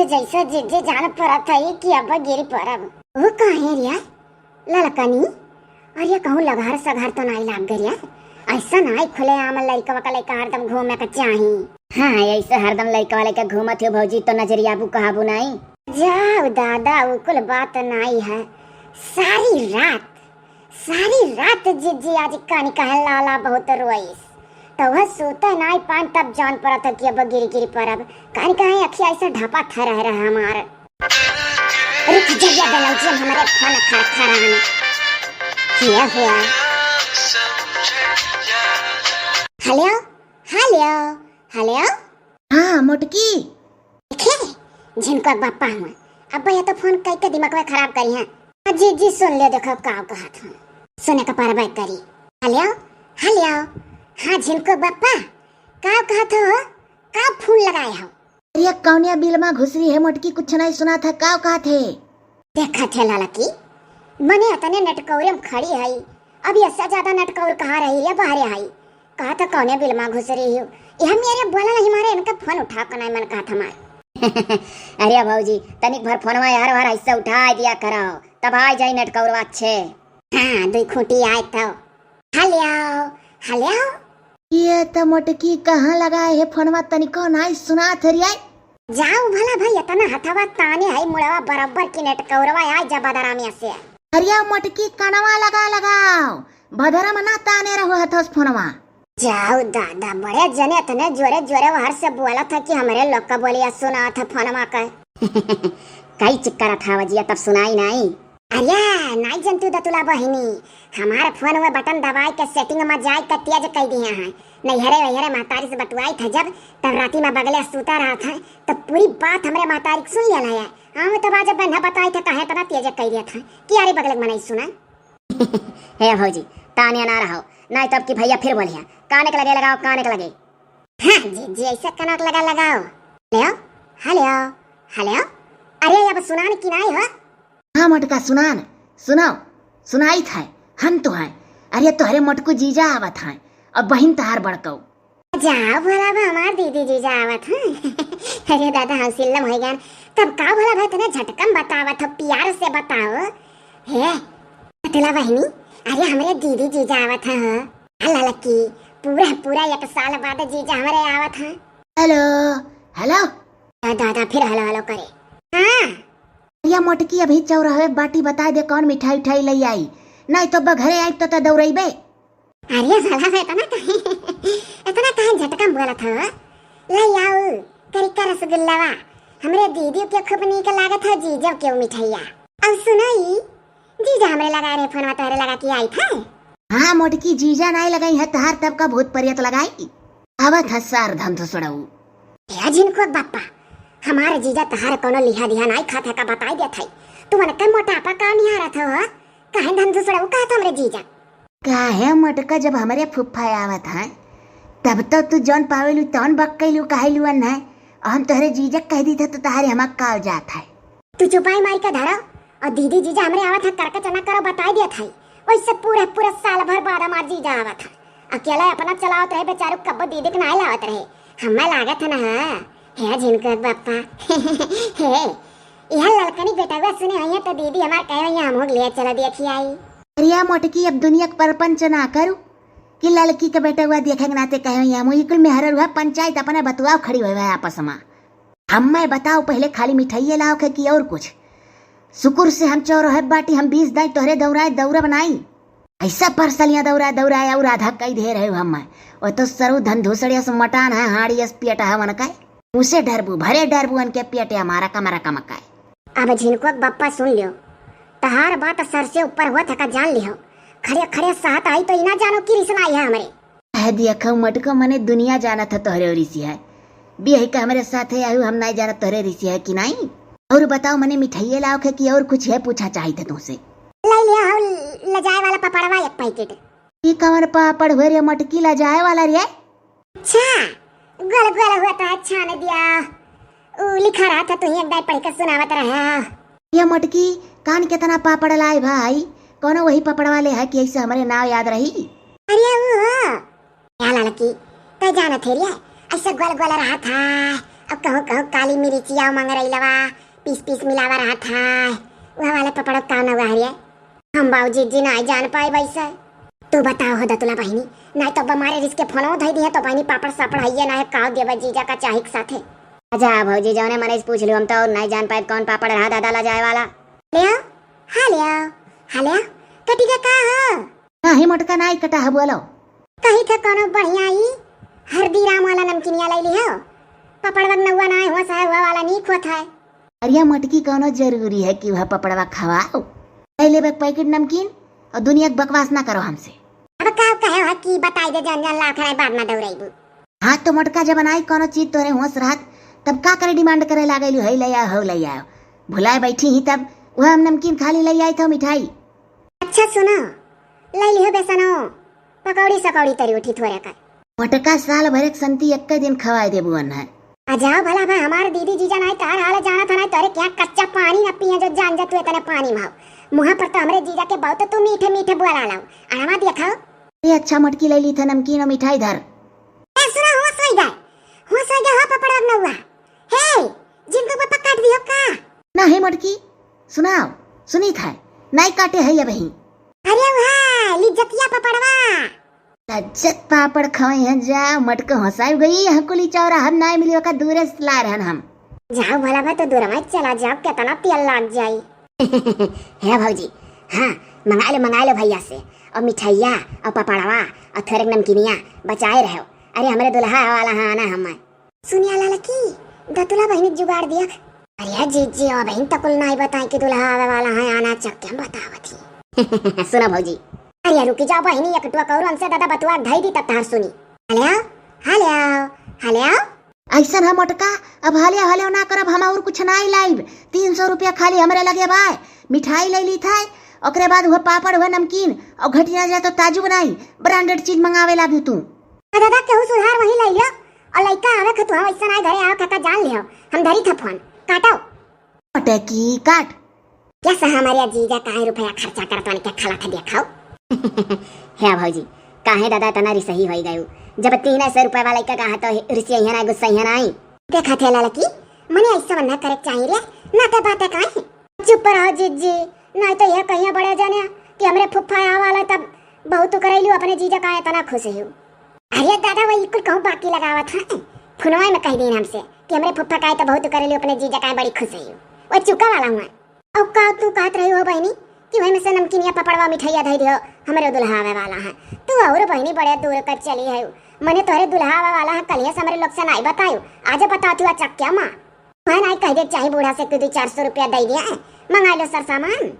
जैसा जिज्जे जान पड़ा था ये कि अब गिरी परब वो कहाँ रिया ललकनी और ये कहूँ लगार सगार तो नहीं लाग गरिया ऐसा ना खुले आम लड़का वका लड़का हरदम घूमे का चाही। हाँ ऐसे हरदम लड़का वाले का घूमत हो भौजी तो नजरिया बु कहाबू नहीं जाओ दादा उकुल बात नहीं है। सारी रात जिज्जी आज कहानी कहे लाला बहुत रोईस तो वह सोता नहीं पान तब जान पड़ा था कि अब गिरी गिरी परब कहानी कहे अखिया ऐसा ढपा था रहा हमारे रुक जगह बेलौजी हमारे फोन खा खा रहा क्या हुआ। हेलो हेलो हेलो हाँ मोटकी देखे जिनको बापा हुआ अब ये तो फोन कई के दिमाग में खराब करी है। जी जी सुन लियो देखो काव कहा था सुने का पार बात करी। हेलो हेलो हाँ जिनको बापा काव कहा था काव फोन लगाए हो ये कौनिया बिल में घुसरी है मोटकी कुछ नहीं सुना था काव कहा थे देखा थे लड़की मने अतने नटकौरे में खड़ी है अभी ऐसा ज्यादा नटकौर कहाँ रही है बाहर आई कहा था कौने बिल में घुस रही हो यह मेरे बोला नहीं मारे इनका फोन उठा कर नहीं मन कहा था मैं अरे भाऊजी तनिक भर फोन में यार बार ऐसा उठा दिया करो तब आ जाए नटकौर अच्छे। हाँ दो खूंटी आए तो हेलो हेलो ये तो मोटकी कहाँ लगाए है फोन में तनिको नहीं सुना थरिया जाओ भला भाई इतना हथवा ताने है मुड़वा बराबर की नटकौरवा आए जबरदरा में से हरिया मोटकी कनवा लगाओ भदरा मना ताने रहो हथोस फोनवा जाओ दादा बड़े जने तने जोरे जोरे बाहर से बोला था कि हमारे लोग का बोलिया सुना था फोनमा का कई चिक्कर था वजिया तब सुनाई नहीं। अरे नहीं जनतु दतुला बहिनी हमारे फोन में बटन दबाई के सेटिंग में जाए के तेज कर दिए हैं नहीं हरे महतारी से बटवाई था जब तब राती में बगले सूता रहा था तब पूरी बात हमारे महतारी सुन लिया है। हाँ तब आज बन्हा बताई था कहे तना तेज कर दिया था कि अरे बगल में नहीं सुना हे भौजी ताने ना रहो नहीं तब की भैया फिर बोलिया काने के लगे लगाओ काने के लगे। हाँ जी जी ऐसा कनक लगा लगाओ हेलो हेलो हेलो अरे अब सुनान की नहीं हो। हाँ मोटका सुनान सुनाओ सुनाई था हम तो हैं अरे तोहरे मोटको जीजा आवत हैं और बहन तहार बड़कौ जाओ भला बा हमार दीदी जीजा आवत हैं अरे दादा हम सिल्लम हो गया तब का भला भाई तने झटकम बतावत हो प्यार से बताओ हे तला बहनी अरे हमारे दीदी जीजा आवत हैं हला लकी पूरा एक साल बाद जीजा हमारे आवत हैं। हेलो हेलो दादा फिर हेलो हेलो करे। हाँ या मोटकी अभी चौराहे बाटी बता दे कौन मिठाई उठाई ले आई नहीं तो घरे आई तो दौड़ेबे। अरे भला इतना कहीं झटका बोला था ले आओ करिका रसगुल्लावा हमरे दीदी के खूब नीक लागत है जीजा के मिठाइया। अब सुनाई जीजा हमरे लगा रहे फोन तोहरे लगा के आई था। हाँ मोटकी जीजा नहीं लगाई है तहार तब का भूत परियत लगाई आवत हसार धन तो सड़ऊ या जिनको बापा हमारे जीजा तहार कोनो लिहा दिया नहीं खाता का बताई दिया था तू मन का मोटापा का नहीं आ रहा था काहे धन तो सड़ऊ कहा था हमरे जीजा काहे मोटका जब हमारे फुफ्फा आवत है तब तो तू जौन पावेलू तौन बक्कैलू काहेलू है हम तोहरे जीजा कह दी था तो तहारे हमार काल जात है तू चुपाई मार के धरो और दीदी जीजा हमरे आवत है करके चना करो बताई दिया था वैसे पूरा साल भर बाद हमार जीजा आवत है अकेला अपना चलावत रहे बेचारू कब दीदी के नहीं लावत रहे हमें लागत है ना है जिनको बापा हे यह लड़कनी बेटा हुआ सुने आई है तो दीदी हमार कहे हम हो ले चला देखी आई। अरे मोटकी अब दुनिया के परपंच ना करू कि लड़की के बेटा हुआ देखेंगे नाते कहे हम कुल में हर हुआ पंचायत अपने बतुआव खड़ी हुई है आपस में हमें बताओ पहले खाली मिठाइये लाओ के कि और कुछ शुक्र से हम चौराहे बाटी हम 20 दाई तोहरे दौरा बनाई ऐसा परसलियां दौरा और आधा कई दे रहे हो हम और तो सरु धन धूसड़िया से मटान है हाड़ी पियटा है मन का उसे डरबू भरे डरबू उनके पियटे हमारा कमरा मकाए। अब झिनको बप्पा सुन लियो तहार बात सर से ऊपर हुआ थका जान लियो खड़े साथ आई तो इना जानो की रिसन आई है हमारे देखो मटको मने दुनिया जाना था तोहरे ऋषि है बिह का हमारे साथ है आयु हम नहीं जाना तोहरे ऋषि है कि नहीं। और बताओ मने मिठाइये लाओ के कि और कुछ है पूछा चाहिए था तुमसे ले लिया लजाए वाला पपड़वा एक पैकेट की कमर पापड़ हुए रे मटकी लजाए वाला रे अच्छा गोल हुआ था अच्छा ने दिया लिखा रहा था तो ही एक दाई पढ़ के सुनावत रहा ये मटकी कान कितना पापड़ लाए भाई कौन वही पपड़ वाले है कि ऐसे हमारे नाव याद रही। अरे वो क्या लड़की तो जाना थे रे ऐसे गोल रहा था अब कहो कहो काली मिर्चिया मंगरैलवा पीस पीस मिलावा रहा था वह वाला पपड़ का न हुआ हम बाबूजी जी नहीं जान पाए वैसे तू बताओ हो दतुला बहनी नहीं तो हमारे रिश्ते फोनो धई दिए तो बहनी पापड़ सापड़ हइये ना है काव देवा जीजा का चाहे के साथे अच्छा भौजी जाने मने पूछ लियो हम तो नहीं जान पाए कौन पापड़ रहा दादा ला जाए वाला ले आओ हाँ ले आओ कटी का हो नहीं मोटका नहीं कटा है बोलो कहीं था कोनो बढ़िया ही हल्दीराम वाला नमकीनिया ले ली हो पपड़ वग नवा ना हुआ सा हुआ वाला नहीं खोता है अरे मटकी कोनो जरूरी है कि वह पपड़वा खवाओ पहले एक पैकेट नमकीन और दुनिया बकवास ना करो हमसे अब का कहे हो कि बताई दे जान जान लाख है बाद में दौड़ाइबू हाँ तो मोटका जब बनाई कोनो चीज तोरे होश रहत तब का करे डिमांड करे लागेलू है ले आओ ले आओ भुलाए बैठी ही तब वह हम नमकीन खाली ले आई था मिठाई अच्छा सुनो ले लियो बेसनो पकौड़ी सकौड़ी तरी उठी थोड़े का मोटका साल भर एक संती एक दिन खवाए दे बुअन है आ जाओ भला भाई हमारे दीदी जीजा नहीं तार हाल जाना था ना तोरे क्या कच्चा पानी न पिए जो जान जा तू इतने पानी भाव मुँह पर तो हमरे जीजा के बहुत तो मीठे मीठे बुला लाओ आरामा दिखाओ ये अच्छा मटकी ले ली था नमकीन और मिठाई धर ए सुना हो सही गए हो पपड़ वग नवा हे जिनको पापा काट दियो का नहीं मटकी सुनाओ सुनी था नहीं काटे है ये बही अरे वाह लिज्जतिया पपड़वा लज्जत पापड़ खवे हैं जा मटक हंसाई गई यहाँ कुली चौरा हम नहीं मिलियो का दूरे से ला रहन हम जाओ भला भाई तो दूर में चला जाओ कितना तेल लग जाई है भौजी हाँ मंगा लो भैया से और मिठाइया और पपड़वा और थोड़े नमकीनिया बचाए रहो अरे हमारे दुल्हा वाला हाँ आना हम सुनिया लाला की दतुला बहनी जुगाड़ दिया अरे जीजी और बहन तकुल नहीं बताए कि दुल्हा वाला है आना चक्के बतावती सुना भौजी अरे रुकी जाओ बहनी एक टुआ कौर हमसे दादा बतुआ ढाई दी तब तार सुनी हले आओ ऐसा है मोटका अब हाले ना करब हम और कुछ नहीं लाइब 300 रुपया खाली हमरे लगे भाई मिठाई ले ली था ओकरे बाद हुआ पापड़ हुआ नमकीन और घटिया जाए तो ताजू बनाई ब्रांडेड चीज मंगावे लागी तू दादा केहू सुधार वही ले लियो और लइका आवे खतु हम ऐसा नहीं घरे आओ काका जान लियो हम धरी था फोन काटो मोटकी काट क्या सा हमारे जीजा काहे रुपया खर्चा करतवन के खाला था देखाओ है भौजी काहे दादा तनारी सही होई गयो जब 300 रुपए वाला का कहा तो रिसिया ना गुस्सा ही ना आई देखा थे लड़की मने ऐसा बनना करे चाहिए रे ना ते बातें काहे चुप रहो जीजी नहीं तो ये कहिया बड़े जाने कि हमरे फुफ्फा आ वाला तब बहुत तो करैलू अपने जीजा का इतना खुश हो अरे दादा वही कुल कहूं बाकी लगावा था फुनवाई में कह दिन हमसे कि हमरे फुफ्फा का तो बहुत करैलू अपने जीजा का बड़ी खुश हो वो चुका वाला हुआ अब का तू कहत रही हो बहनी कि वही में से नमकीनिया पपड़वा मिठाइया धई दियो हमारे दुल्हा आवे वाला है तू और बहनी बड़े दूर कर चली है मने तोरे दुल्हा आवे वाला है कलिया से हमारे लोग से नहीं बतायो आज बताती हुआ चक्या माँ मैं नहीं कह दे चाहिए बूढ़ा से कि 400 रुपया दे दिया है मंगा लो सर सामान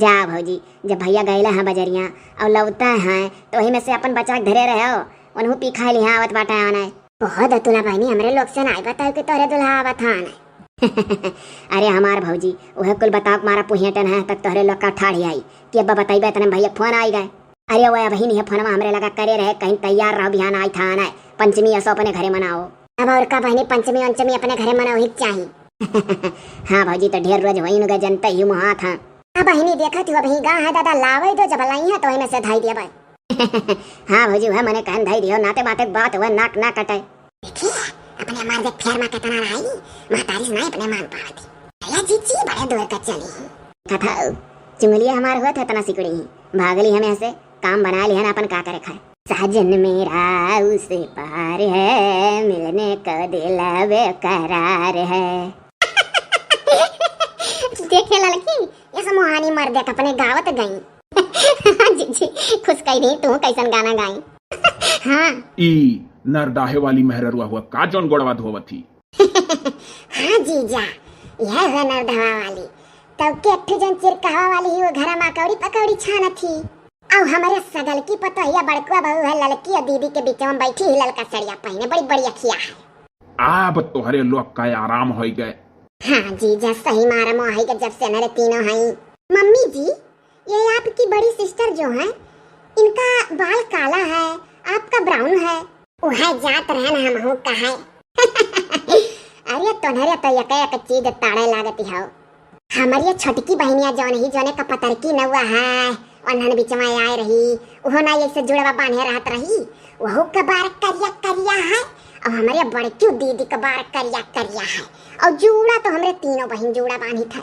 जा भौजी जब भैया गए हैं बजरिया और लौटा है तो वही में से अपन बचा के धरे रहे हो उन्हों पी खा लिया आवत बाटा आना बहुत तुला बहनी हमारे लोग से नहीं बतायो कि तोरे दुल्हा आवत है आना अरे हमार भौजी वह कुल बताओ मारा पुहियटन है तक तोहरे लोग का ठाड़ी आई कि अब बताइबे तने भैया फोन आई गए अरे वो बहन ये फोन हमरे लगा करे रहे कहीं तैयार रहो बिहान आई था ना पंचमी असो अपने घरे मनाओ अब और का बहनी पंचमी अंचमी अपने घरे मनाओ ही चाहिए हाँ भौजी तो ढेर रोज वही नुगे जनता ही मुहा था अब बहनी देखा थी वही गा है दादा लावे दो जब लाई है तो वही में से धाई दिया भाई हाँ भौजी वह मैंने कहन धाई दियो नाते बाते बात हुआ नाक ना कटे देखिए अपने मार देख फेर में कितना रही महतारी नहीं अपने मान पावती अरे जीजी बड़े दूर का चली कथा चुंगलिया हमार हुआ था तना सिकड़ी भागली हमें ऐसे काम बना लिया ना अपन का करे खाए साजन मेरा उसे पार है मिलने को दिल बेकरार है देखे लड़की ये सब मोहानी मर देख अपने गावत गई जीजी खुश कही नहीं तू कैसन गाना गाई हाँ ई नरडाहे वाली मेहररुआ हुआ का जोन गोड़वा धोवथी हाँ जीजा यह हुआ नरडहा वाली तब के अट्ठू जन चिरकहवा वाली ही वो घर में कौड़ी पकौड़ी छाना थी और हमारे सगल की पतोहिया बड़कुआ बहू है लड़की और दीदी के बीच में बैठी ही ललका सड़िया पहने बड़ी बड़ी अखिया है अब तोहरे लोग का आराम हो गए हाँ जीजा सही मारा मोहाई के जब से हमारे तीनों हैं मम्मी जी ये आपकी बड़ी सिस्टर जो है इनका बाल काला है आपका ब्राउन है वह जात रहन हम हूँ का है अरे तुम्हारे तो एक चीज ताड़े लागती हो हमारी छोटकी बहनिया जौन ही जोने का पतरकी नौआ है उन्होंने बीच में आए रही वो ना ऐसे जुड़वा बांधे रहत रही वह कबार करिया करिया है अब हमारे बड़की दीदी का बार करिया करिया है और जूड़ा तो हमरे तीनों बहन जूड़ा बांधी था।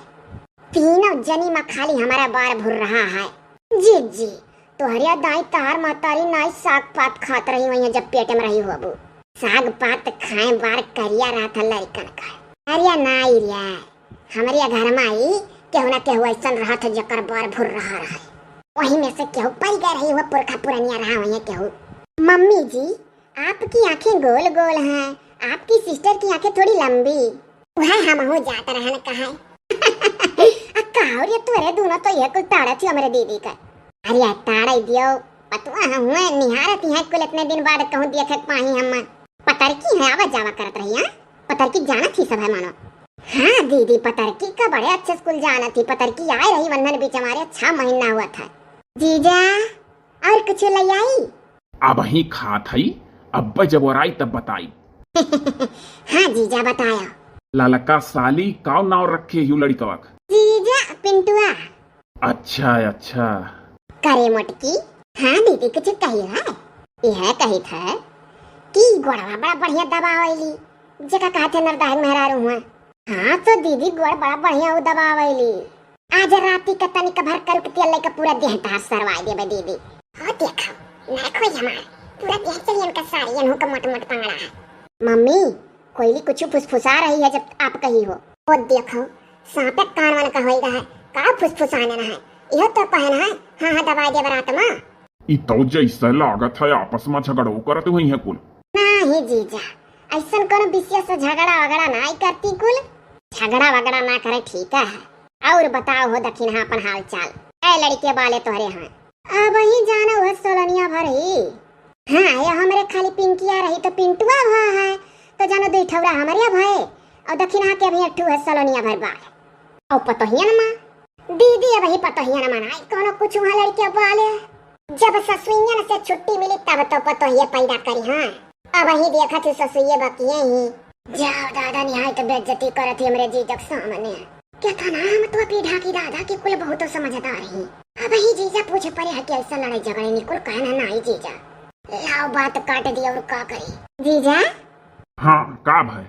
तीनों जनी में खाली हमारा बार भुर रहा है। जी जी तो हरिया दाई तार मातारी नाई साग पात खात रही वही जब पेट में रही हो अबू। साग पात खाए बार करिया रहा था लड़कन का। अरिया नाई रिया हमारे घर में आई केहू ना केहू ऐसा रहा था जकर बार भुर रहा है। वही में से केहू पड़ गए रही हुआ पुरखा पुरनिया रहा वही केहू। मम्मी जी आपकी आंखें गोल गोल हैं, आपकी सिस्टर की आंखें थोड़ी लंबी। वह हम हो जाता रहने कहा तू अरे दोनों तो यह कुल ताड़ा थी हमारे दीदी का। अरे ताड़ा दियो पतवा हुए निहारती है कुल इतने दिन बाद कहूं देखे पाही हम पतर की है आवाज जावा करत रही है। पतर की जाना थी सब है मानो। हाँ दीदी पतर की का बड़े अच्छे स्कूल जाना थी। पतर की आए रही बंधन बीच हमारे 6 महीना हुआ था। जीजा और कुछ ले आई? अब ही खात हई, अब्बा जब और आई तब बताई। हाँ जीजा बताया। ललका साली काव नाव रखे यू लड़कवा का? जीजा पिंटुआ। अच्छा अच्छा करे मोटकी। हाँ दीदी कुछ कही है? यह कही था कि गोड़वा बड़ा बढ़िया दबावैली जगह कहते नरदाह मेहरारू हुआ। हाँ तो दीदी गोड़ बड़ा बढ़िया वो दबावैली। आज राती का तनिक भर कर तेल का पूरा देह तार सरवाई देबे दीदी। हो देखो देखो हमार पूरा देह चली इनका साड़ी इन्हों का मोट मोट पंगड़ा है। मम्मी कोयली कुछ फुसफुसा रही है जब आप कही हो। वो देखो सांपे कान वाला का होई रहा है का फुसफुसाने ना है। यह तो कहना है हाँ हाँ दवाई दे बरात मां। ई तो जैसे लागत है आपस में झगड़ो करत हुई है कुल। नहीं जीजा ऐसा कोनो विशेष से झगड़ा वगड़ा नहीं करती कुल। झगड़ा वगड़ा ना करे ठीक है। और बताओ हो दक्षिण हाँ अपन हाल चाल। ऐ लड़के वाले तोहरे हैं अब ही जाना वह सोलनिया भर ही। हाँ ये हमारे खाली पिंकिया रही तो पिंटुआ भा है तो जानो दो ठौरा हमारे भय और दक्षिण हाँ के अभी अट्ठू है सोलनिया भर बाल और पतोहिया मा दीदी अब ही पतोहिया ना मनाई कोनो कुछ वहाँ लड़के वाले जब ससुइया से छुट्टी मिली तब तो पतोहिया पैदा करी। हाँ अब ही देखा थी ससुइया बकिए ही जाओ दादा निहाय तो बेइज्जती करत हमरे जीजक सामने। क्या था नाम तो पीढ़ा की दादा की कुल बहुत समझदार ही। अब ही जीजा पूछे पड़े है कि ऐसा लड़ाई झगड़े निकुल कहना नहीं जीजा। लाओ बात काट दिया और का करी जीजा। हाँ का भाई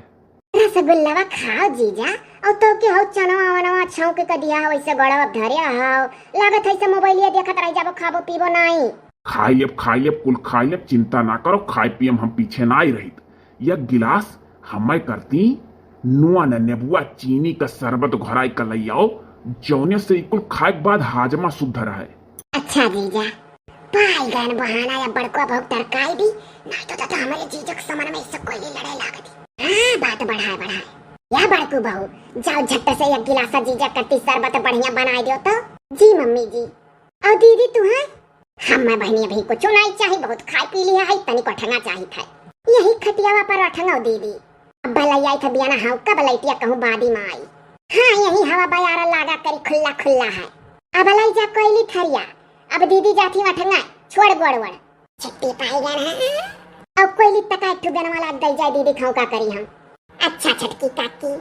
रसगुल्ला खाओ जीजा और तो के हो चनवा वनवा छौक के दिया वैसे गड़वा धरिया हो लागत है से मोबाइलिया देखत रह जाबो खाबो पीबो नहीं। खाइब कुल खाइब चिंता ना करो खाए पियम हम पीछे ना ही रही। यह गिलास हमें करती नुआ न नेबुआ चीनी का शरबत घोराई कर लई आओ जौने से कुल खाए के बाद हाजमा शुद्ध रहे। अच्छा जीजा पाईगन बहाना या बड़को बहुत तरकाई दी नहीं तो हमारे जीजक समन में इससे कोई लड़ाई लागती। हाँ बात बढ़ाए या बड़कू बहू जाओ झट से एक गिलासा जीजा करती शरबत बढ़िया बनाई दियो तो। जी मम्मी जी। और दीदी तू है? हम मैं बहनी अभी कुछ नहीं चाहिए बहुत खाई पी लिया है तनी को ठंगा चाहिए था यही खटियावा पर ठंगा दीदी। अब भलाई आई था बियाना हाँ कब लैटिया कहूँ बादी में आई। हाँ यही हवा बयारा लागा करी खुल्ला खुल्ला है। अब लाई जा कोयली थरिया अब दीदी जाती वहाँ ठंगा छोड़ गोड़वड़ छट्टी पाई गए हैं अब कोयली तक ठुगन वाला दल जाए दीदी खाऊ का करी हम। अच्छा छटकी काकी